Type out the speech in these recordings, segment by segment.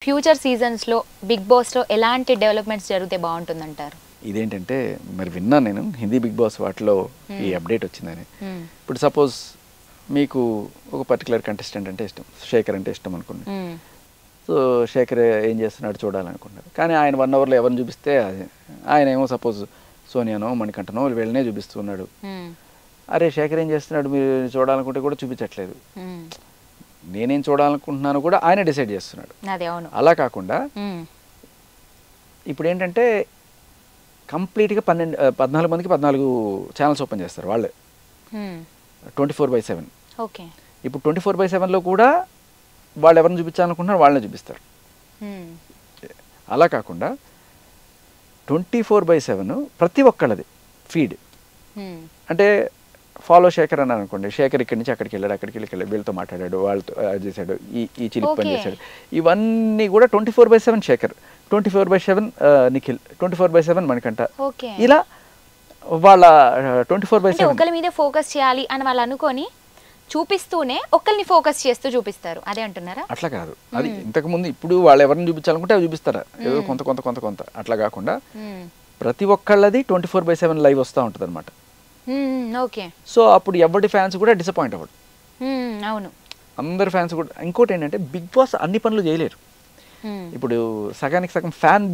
Future సీజన్స్‌లో 'big బాస్‌లో' ఎలాంటి developments జరిగితే బావుంటుందంటారు? ఇదేంటంటే మరి విన్నాను నేను హిందీ బిగ్ బాస్ వాటిలో ఈ అప్డేట్ వచ్చిందని. ఇప్పుడు సపోజ్ మీకు ఒక పర్టికులర్ కంటెస్టెంట్ అంటే ఇష్టం, శేఖర్ అంటే ఇష్టం అనుకోండి. సో శేఖర్ ఏం చేస్తున్నాడు చూడాలనుకుంటున్నారు, కానీ ఆయన 1 అవర్లో ఎవరిని చూపిస్తే అది ఆయన ఏమో సపోజ్ సోనియానో మణికంఠనో వీళ్ళనే చూపిస్తున్నాడు. అరే శేఖర్ ఏం చేస్తున్నాడు మీరు చూడాలనుకుంటే కూడా చూపించట్లేదు, నేనేం చూడాలనుకుంటున్నాను కూడా ఆయన డిసైడ్ చేస్తున్నాడు. అలా కాకుండా ఇప్పుడు ఏంటంటే కంప్లీట్గా 14 మందికి 14 ఛానల్స్ ఓపెన్ చేస్తారు వాళ్ళే, 24/7. ఓకే, ఇప్పుడు 24/7లో కూడా వాళ్ళు ఎవరిని చూపించాలనుకుంటున్నారు వాళ్ళనే చూపిస్తారు. అలా కాకుండా 24/7 ప్రతి ఒక్కళ్ళది ఫీడ్. అంటే ఫాలో శేఖర్ అన్నారు అనుకోండి, శేఖర్ ఇక్కడి నుంచి అక్కడికి వెళ్ళాడు, అక్కడికి వెళ్ళి వీళ్ళతో మాట్లాడాడు, వాళ్ళతో చేశాడు, ఈ చిలిపి పని చేశాడు, ఇవన్నీ కూడా 24/7 శేఖర్, 24/7 నిఖిల్, 24/7 మణికంఠ, ఇలా వాళ్ళ 24/7 ఒకళ్ళ మీద ఫోకస్ చేయాలి అని వాళ్ళు అనుకొని చూపిస్తూనే ఒకళ్ళని ఫోకస్ చేస్తూ చూపిస్తారు, అదే అంటున్నారా? అట్లా కాదు, అది ఇంతకుముందు ఇప్పుడు వాళ్ళు ఎవరిని చూపించాలనుకుంటే అవి చూపిస్తారా, ఏదో కొంత అట్లా కాకుండా ప్రతి ఒక్కళ్ళది 24/7 లైవ్ వస్తూ ఉంటుంది అనమాట. ఓకే, సో అప్పుడు ఎవరి ఫ్యాన్స్ కూడా డిసప్పాయింట్ అవ్వడు. అవును, అందరి ఫ్యాన్స్ కూడా. ఇంకోటి ఏంటంటే బిగ్ బాస్ అన్ని పనులు చేయలేరు. ఇప్పుడు సగానికి సగం ఫ్యాన్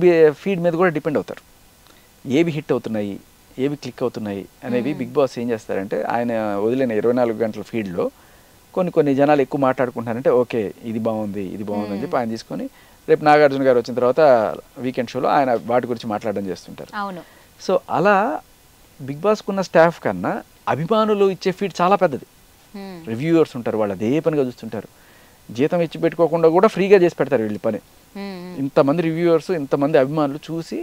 ఫీడ్ మీద కూడా డిపెండ్ అవుతారు. ఏవి హిట్ అవుతున్నాయి, ఏవి క్లిక్ అవుతున్నాయి అనేవి బిగ్ బాస్ ఏం చేస్తారంటే ఆయన వదిలిన 24 గంటల ఫీడ్లో కొన్ని జనాలు ఎక్కువ మాట్లాడుకుంటున్నారంటే ఓకే ఇది బాగుంది అని చెప్పి ఆయన తీసుకొని రేపు నాగార్జున గారు వచ్చిన తర్వాత వీకెండ్ షోలో ఆయన వాటి గురించి మాట్లాడడం చేస్తుంటారు. అవును. సో అలా బిగ్ బాస్కు ఉన్న స్టాఫ్ కన్నా అభిమానులు ఇచ్చే ఫీడ్ చాలా పెద్దది. రివ్యూవర్స్ ఉంటారు, వాళ్ళు అదే పనిగా చూస్తుంటారు, జీతం ఇచ్చి పెట్టుకోకుండా కూడా ఫ్రీగా చేసి పెడతారు వీళ్ళు పని. ఇంతమంది రివ్యూవర్స్, ఇంతమంది అభిమానులు చూసి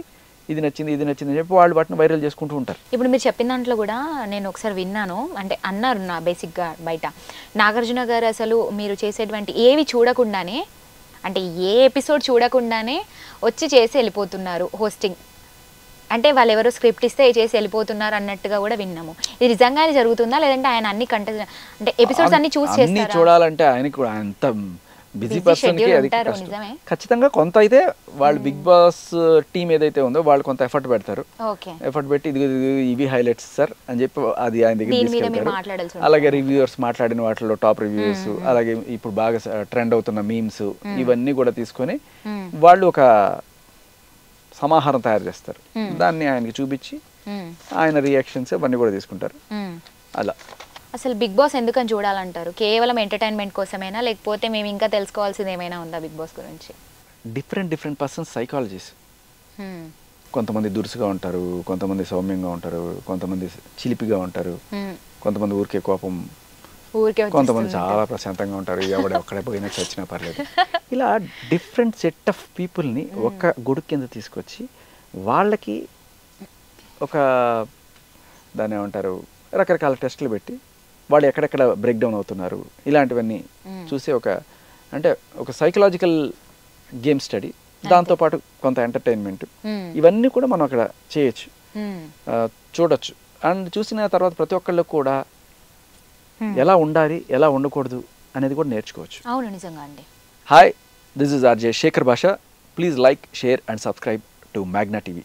ఇది నచ్చింది అని చెప్పి వాళ్ళు వాటిని వైరల్ చేసుకుంటూ ఉంటారు. ఇప్పుడు మీరు చెప్పిన దాంట్లో కూడా నేను ఒకసారి విన్నాను, అంటే అన్నారు నా బేసిక్గా బయట, నాగార్జున గారు అసలు మీరు చేసేటువంటి ఏవి చూడకుండానే, అంటే ఏ ఎపిసోడ్ చూడకుండానే వచ్చి చేసి వెళ్ళిపోతున్నారు హోస్టింగ్, అంటే వాళ్ళు ఎవరో స్క్రిప్ట్ ఇస్తే చేసి వెళ్ళిపోతున్నారు అన్నట్టుగా కూడా విన్నాము. ఇది నిజంగానే జరుగుతుందా, లేదంటే ఆయన అన్ని అంటే ఎపిసోడ్స్ అన్ని చేస్తారా? చూడాలంటే ఆయనకి కూడా అంత బిజీ పర్సన్కి అది ఖచ్చితంగా కొంత అయితే వాళ్ళు బిగ్ బాస్ టీం ఏదైతే ఉందో వాళ్ళు కొంత ఎఫర్ట్ పెడతారు. ఎఫర్ట్ పెట్టి ఇవి హైలైట్స్ సార్ అని చెప్పి అది ఆయన దగ్గర తీసుకెళ్తారు. అలాగే రివ్యూవర్స్ మాట్లాడిన వాటిలో టాప్ రివ్యూస్, అలాగే ఇప్పుడు బాగా ట్రెండ్ అవుతున్న మీమ్స్, ఇవన్నీ కూడా తీసుకొని వాళ్ళు ఒక సమాహారం తయారు చేస్తారు. దాన్ని ఆయనకి చూపించి ఆయన రియాక్షన్స్ అవన్నీ కూడా తీసుకుంటారు. అలా అసలు బిగ్ బాస్ ఎందుకని చూడాలంటారు? కేవలం ఎంటర్టైన్మెంట్ కోసమేనా, లేకపోతే మేము ఇంకా తెలుసుకోవాల్సింది ఏమైనా ఉందా బిగ్ బాస్ గురించి? Different persons psychologies. కొంతమంది దురుసుగా ఉంటారు, కొంతమంది సౌమ్యంగా ఉంటారు, కొంతమంది చిలిపిగా ఉంటారు, కొంతమంది ఊరికే కోపం, కొంతమంది చాలా ప్రశాంతంగా ఉంటారు, ఒక్కడే పోయినా చచ్చినా పర్లేదు. ఇలా డిఫరెంట్ సెట్ ఆఫ్ పీపుల్ని ఒక గొడుగు కింద తీసుకొచ్చి వాళ్ళకి ఒక దాన్ని ఏమంటారు రకరకాల టెస్టులు పెట్టి వాళ్ళు ఎక్కడెక్కడ బ్రేక్ డౌన్ అవుతున్నారు ఇలాంటివన్నీ చూసి ఒక సైకలాజికల్ గేమ్ స్టడీ, దాంతోపాటు కొంత ఎంటర్టైన్మెంట్, ఇవన్నీ కూడా మనం అక్కడ చేయొచ్చు, చూడొచ్చు. అండ్ చూసిన తర్వాత ప్రతి ఒక్కళ్ళు కూడా ఎలా ఉండాలి, ఎలా ఉండకూడదు అనేది కూడా నేర్చుకోవచ్చు. అవును, నిజంగా అండి. Hi, this is RJ Shekhar Basha. Please like, share and subscribe to Magna TV.